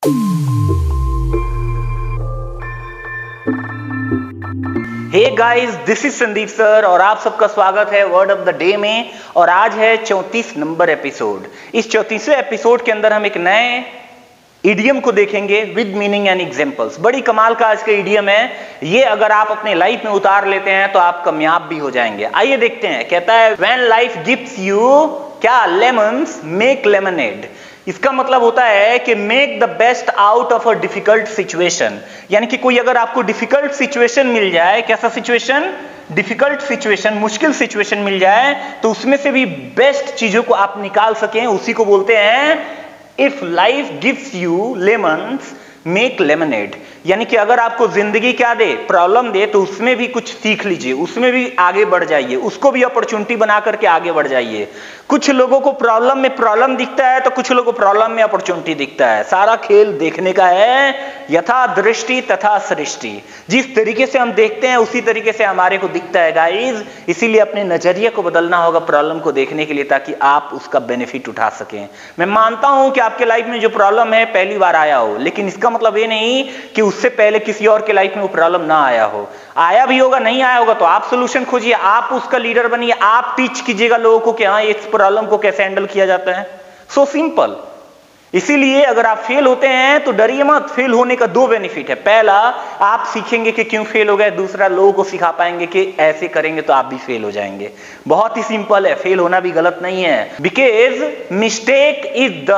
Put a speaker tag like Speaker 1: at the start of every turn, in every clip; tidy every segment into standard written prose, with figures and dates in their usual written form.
Speaker 1: Hey guys, this is Sandeep sir और आप सबका स्वागत है वर्ड ऑफ द डे में। और आज है 34 नंबर एपिसोड। इस 34वें एपिसोड के अंदर हम एक नए इडियम को देखेंगे विद मीनिंग एंड एग्जांपल्स। बड़ी कमाल का आज का इडियम है ये। अगर आप अपने लाइफ में उतार लेते हैं तो आप कामयाब भी हो जाएंगे। आइए देखते हैं। कहता है व्हेन लाइफ गिव्स यू क्या लेमन्स मेक लेमनेड। इसका मतलब होता है कि make the best out of a difficult situation. यानी कि कोई अगर आपको डिफिकल्ट सिचुएशन मिल जाए, कैसा सिचुएशन? डिफिकल्ट सिचुएशन, मुश्किल सिचुएशन मिल जाए, तो उसमें से भी बेस्ट चीजों को आप निकाल सकें, उसी को बोलते हैं if life gives you lemons make lemonade. यानी कि अगर आपको जिंदगी क्या दे, प्रॉब्लम दे, तो उसमें भी कुछ सीख लीजिए, उसमें भी आगे बढ़ जाइए, उसको भी अपॉर्चुनिटी बना करके आगे बढ़ जाइए। कुछ लोगों को प्रॉब्लम में प्रॉब्लम दिखता है तो कुछ लोगों को प्रॉब्लम में अपॉर्चुनिटी दिखता है। सारा खेल देखने का है यथा दृष्टि तथा सृष्टि। जिस तरीके से हम देखते हैं उसी तरीके से हमारे को दिखता है गाइज। इसीलिए अपने नजरिए को बदलना होगा प्रॉब्लम को देखने के लिए, ताकि आप उसका बेनिफिट उठा सकें। मैं मानता हूं कि आपके लाइफ में जो प्रॉब्लम है पहली बार आया हो, लेकिन इसका मतलब ये नहीं कि उससे पहले किसी और के लाइफ में वो प्रॉब्लम ना आया हो। आया भी होगा, नहीं आया होगा तो आप सोल्यूशन खोजिए, आप उसका लीडर बनिए, आप टीच कीजिएगा लोगों को कि हाँ इस प्रॉब्लम को कैसे हैंडल किया जाता है। So simple. इसीलिए अगर आप फेल होते हैं तो डरिए मत। फेल होने का दो बेनिफिट है। पहला, आप सीखेंगे कि क्यों फेल हो गए। दूसरा, लोगों को सिखा पाएंगे कि ऐसे करेंगे तो आप भी फेल हो जाएंगे। बहुत ही सिंपल है। फेल होना भी गलत नहीं है। Because mistake is the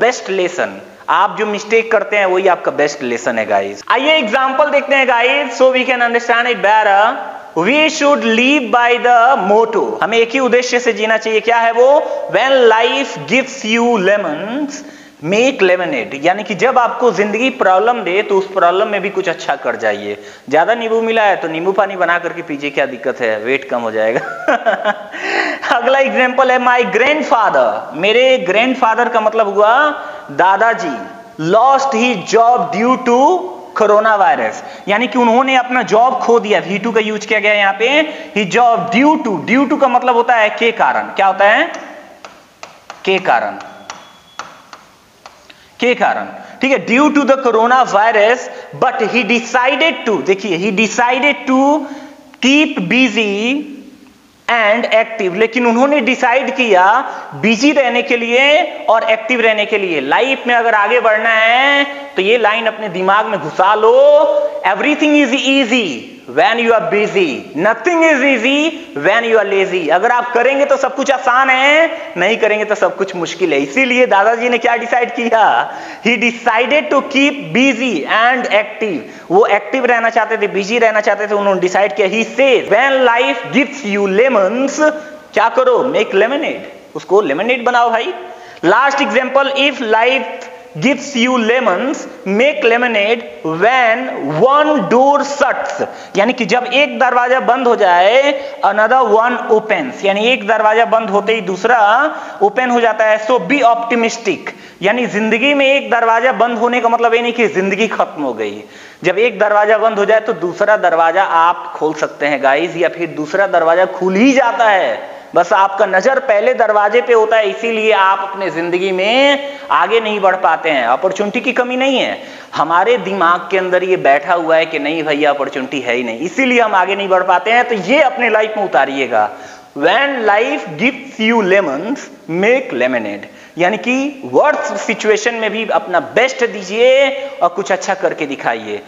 Speaker 1: best lesson. आप जो मिस्टेक करते हैं वही आपका बेस्ट लेसन है गाइस। आइए एग्जांपल देखते हैं guys, so we can understand it better. We should live by the motto. हमें एक ही उद्देश्य से जीना चाहिए। क्या है वो? When life gives you lemons make lemonade. यानी कि जब आपको जिंदगी प्रॉब्लम दे तो उस प्रॉब्लम में भी कुछ अच्छा कर जाइए। ज्यादा नींबू मिला है तो नींबू पानी बना करके पीजिए, क्या दिक्कत है, वेट कम हो जाएगा। अगला एग्जांपल है माय ग्रैंडफादर। मेरे ग्रैंडफादर का मतलब हुआ दादाजी। Lost his job due to corona virus. यानी कि उन्होंने अपना जॉब खो दिया। V2 का यूज किया गया यहाँ पे। He job due to. Due to का मतलब होता है के कारण। क्या होता है? के कारण। के कारण, ठीक है। Due to the corona virus but he decided to, देखिए he decided to keep busy and active. लेकिन उन्होंने डिसाइड किया बिजी रहने के लिए और एक्टिव रहने के लिए। लाइफ में अगर आगे बढ़ना है तो ये लाइन अपने दिमाग में घुसा लो। Everything is easy when you are busy, nothing is easy when you are lazy। अगर आप करेंगे तो सब कुछ आसान है, नहीं करेंगे तो सब कुछ मुश्किल है। इसीलिए दादाजी ने क्या डिसाइड किया? He decided to keep busy and active। वो एक्टिव रहना चाहते थे, बिजी रहना चाहते थे, उन्होंने डिसाइड किया। He says when life gives you lemons, क्या करो? Make lemonade। उसको लेमनेड बनाओ भाई। Last example, if life gives you lemons make lemonade when one door shuts। यानी कि जब एक दरवाजा बंद हो जाए another one opens। यानी एक दरवाजा बंद होते ही दूसरा ओपन हो जाता है। so be optimistic। यानी जिंदगी में एक दरवाजा बंद होने का मतलब ये नहीं कि जिंदगी खत्म हो गई। जब एक दरवाजा बंद हो जाए तो दूसरा दरवाजा आप खोल सकते हैं गाइस, या फिर दूसरा दरवाजा खुल ही जाता है। बस आपका नजर पहले दरवाजे पे होता है, इसीलिए आप अपने जिंदगी में आगे नहीं बढ़ पाते हैं। अपॉर्चुनिटी की कमी नहीं है, हमारे दिमाग के अंदर ये बैठा हुआ है कि नहीं भैया अपॉर्चुनिटी है ही नहीं, इसीलिए हम आगे नहीं बढ़ पाते हैं। तो ये अपने लाइफ में उतारिएगा। When life gives you lemons make lemonade. यानी कि वर्स्ट सिचुएशन में भी अपना बेस्ट दीजिए और कुछ अच्छा करके दिखाइए।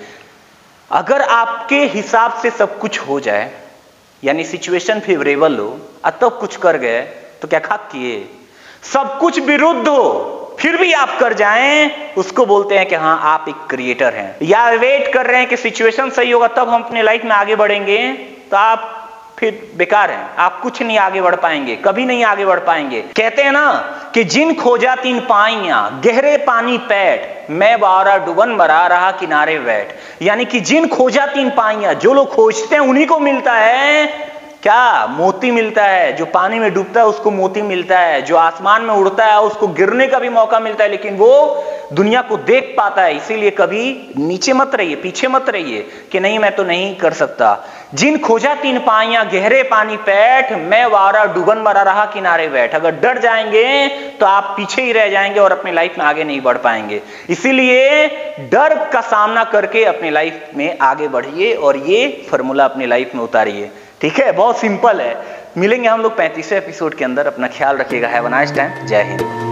Speaker 1: अगर आपके हिसाब से सब कुछ हो जाए, यानी सिचुएशन फेवरेबल हो और तब कुछ कर गए तो क्या खाक किए? सब कुछ विरुद्ध हो फिर भी आप कर जाएं, उसको बोलते हैं कि हाँ आप एक क्रिएटर हैं। या वेट कर रहे हैं कि सिचुएशन सही होगा तब हम अपने लाइफ में आगे बढ़ेंगे, तो आप फिर बेकार हैं। आप कुछ नहीं आगे बढ़ पाएंगे, कभी नहीं आगे बढ़ पाएंगे। कहते हैं ना कि जिन खोजा तीन पाइयां गहरे पानी पैठ, मैं बावरा डुबन मरा रहा किनारे बैठ। यानी कि जिन खोजा तीन पाइयां, जो लोग खोजते हैं उन्हीं को मिलता है क्या? मोती मिलता है। जो पानी में डूबता है उसको मोती मिलता है, जो आसमान में उड़ता है उसको गिरने का भी मौका मिलता है, लेकिन वो दुनिया को देख पाता है। इसीलिए कभी नीचे मत रहिए, पीछे मत रहिए कि नहीं मैं तो नहीं कर सकता। जिन खोजा तीन पाइयां गहरे पानी पैठ, मैं वारा डूबन मरा रहा किनारे बैठ। अगर डर जाएंगे तो आप पीछे ही रह जाएंगे और अपनी लाइफ में आगे नहीं बढ़ पाएंगे। इसीलिए डर का सामना करके अपनी लाइफ में आगे बढ़िए और ये फॉर्मूला अपनी लाइफ में उतारिए। ठीक है, बहुत सिंपल है। मिलेंगे हम लोग 35वें एपिसोड के अंदर। अपना ख्याल रखिएगा। Have a nice time. जय हिंद।